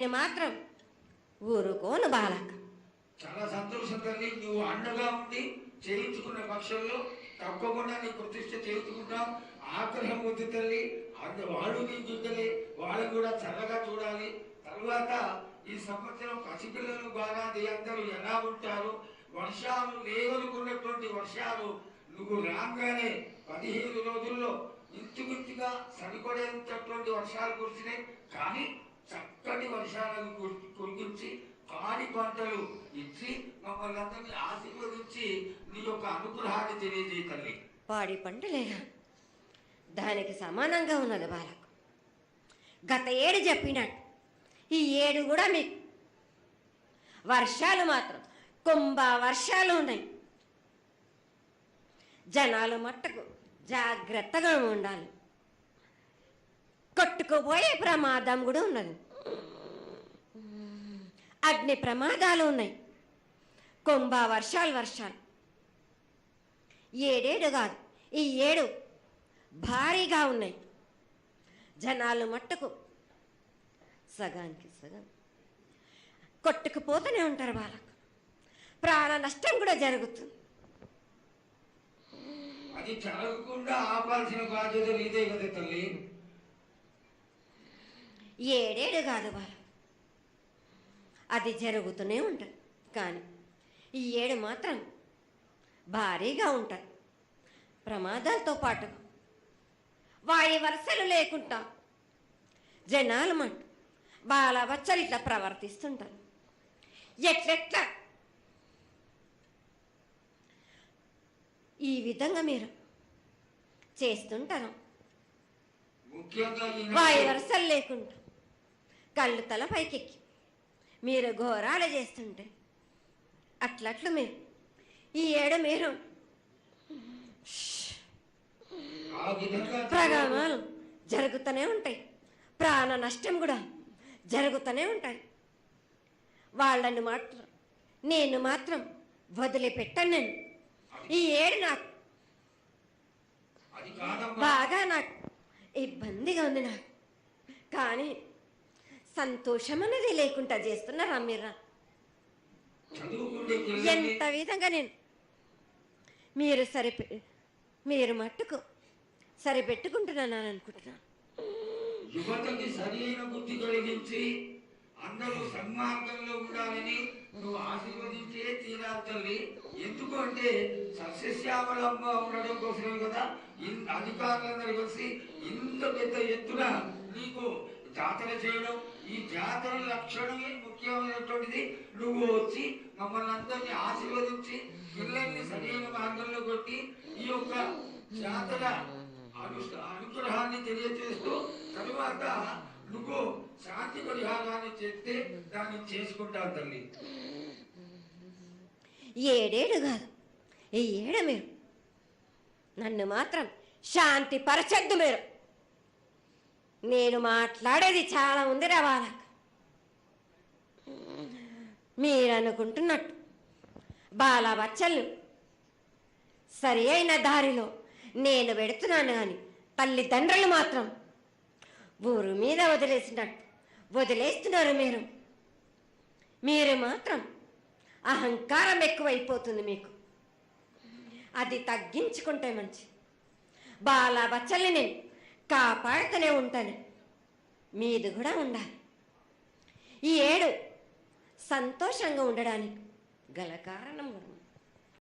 నేను మాత్రం ఊరుకోను బాలక. చాలా సంతోషం తల్లి. నువ్వు అండగా ఉండి చేయించుకున్న పక్షంలో తప్పకుండా నీ ప్రతిష్ట చేయించుకుంటాం. ఆగ్రహం వద్దు తల్లి. వాళ్ళు నీ బిడ్డలే, వాళ్ళు కూడా చల్లగా చూడాలి. తర్వాత ఈ సంవత్సరం పసిపిల్లలు బాగా అందరూ ఎలా ఉంటారు, వర్షాలు లేవనుకున్నటువంటి వర్షాలు నువ్వు రాగానే 15 రోజుల్లో ఇంచుమించుగా సరిపడేటటువంటి వర్షాలు కురిసినాయి. కానీ చక్కటి వర్షాలను కురిపించి పాడి పంటలు ఇచ్చి మమ్మల్ని అందరినీ ఆశీర్వదించి నీ యొక్క అనుగ్రహాన్ని తెలియజేయ తల్లి. పాడి పంటలేనా దానికి సమానంగా ఉన్నది బాలకు. గత ఏడు చెప్పినట్టు ఈ ఏడు కూడా మీకు వర్షాలు మాత్రం కుంభ వర్షాలు ఉన్నాయి. జనాలు మట్టుకు జాగ్రత్తగా ఉండాలి. కొట్టుకుపోయే ప్రమాదం కూడా ఉన్నది. అగ్ని ప్రమాదాలు ఉన్నాయి. కుంభ వర్షాలు ఏడేడు కాదు, ఈ ఏడు భారీగా ఉన్నాయి. జనాలు మట్టుకు సగానికి సగం కొట్టుకుపోతూనే ఉంటారు. వాళ్ళకు ప్రాణ నష్టం కూడా జరుగుతుంది. అది జరగకుండా ఆపాల్సిన బాధ్యత నీదే కదా తల్లి. ఏడేడు కాదు వాళ్ళ, అది జరుగుతూనే ఉంటుంది. కానీ ఈ ఏడు మాత్రం భారీగా ఉంటాయి. ప్రమాదాలతో పాటు వాడి వరుసలు లేకుండా జనాలు మట్టు బాలబచ్చలు ఇట్లా ప్రవర్తిస్తుంటారు. ఎట్లెట్లా ఈ విధంగా మీరు చేస్తుంటారు. వాయి వరుసలు లేకుండా కళ్ళు తల పైకెక్కి మీరు ఘోరాలు చేస్తుంటే అట్లట్లు మీరు ఈ ఏడు మీరు ప్రమాదాలు జరుగుతూనే ఉంటాయి. ప్రాణ నష్టం కూడా జరుగుతూనే ఉంటాయి. వాళ్ళని మాత్రం నేను మాత్రం వదిలిపెట్టాను. నేను ఈ ఏడు నాకు బాగా నాకు ఇబ్బందిగా ఉంది. నాకు కానీ సంతోషం అనేది లేకుండా చేస్తున్నారా మీరా? ఎంత విధంగా నేను మీరు మట్టుకు సరిపెట్టుకుంటున్నాను అనుకుంటున్నాను. యువతకి సరైన బుద్ధి కలిగించి అందరూ సన్మార్గంలో ఉండాలని నువ్వు ఆశీర్వదించే తీరాలి తల్లి. ఎందుకంటే సస్యశ్యామలంగా ఉండడం కోసమే కదా అధికారులందరూ కలిసి ఇంత పెద్ద ఎత్తున నీకు జాతర చేయడం. ఈ జాతర లక్షణమే ముఖ్యమైనటువంటిది. నువ్వు వచ్చి మమ్మల్ని అందరినీ ఆశీర్వదించి పిల్లల్ని సరైన మార్గంలో కొట్టి ఈ యొక్క జాతర అనుగ్రహాన్ని తెలియజేస్తూ తరువాత నువ్వు శాంతి పరిహారాన్ని చేస్తే దాన్ని చేసుకుంటావు తల్లి. ఏడేడు కాదు, ఈ ఏడు మీరు నన్ను మాత్రం శాంతి పరచద్దు. నేను మాట్లాడేది చాలా ఉంది రావాలకు. మీరు అనుకుంటున్నట్టు బాలబచ్చలు సరి అయిన దారిలో నేను పెడుతున్నాను. కానీ తల్లిదండ్రులు మాత్రం ఊరు మీద వదిలేస్తున్నారు. మీరు మాత్రం అహంకారం ఎక్కువైపోతుంది మీకు. అది తగ్గించుకుంటే మంచి. బాలబచ్చల్ని నేను కాపాడుతూనే ఉంటాను. మీది కూడా ఉండాలి. ఈ ఏడు సంతోషంగా ఉండడానికి గల కారణం కూడా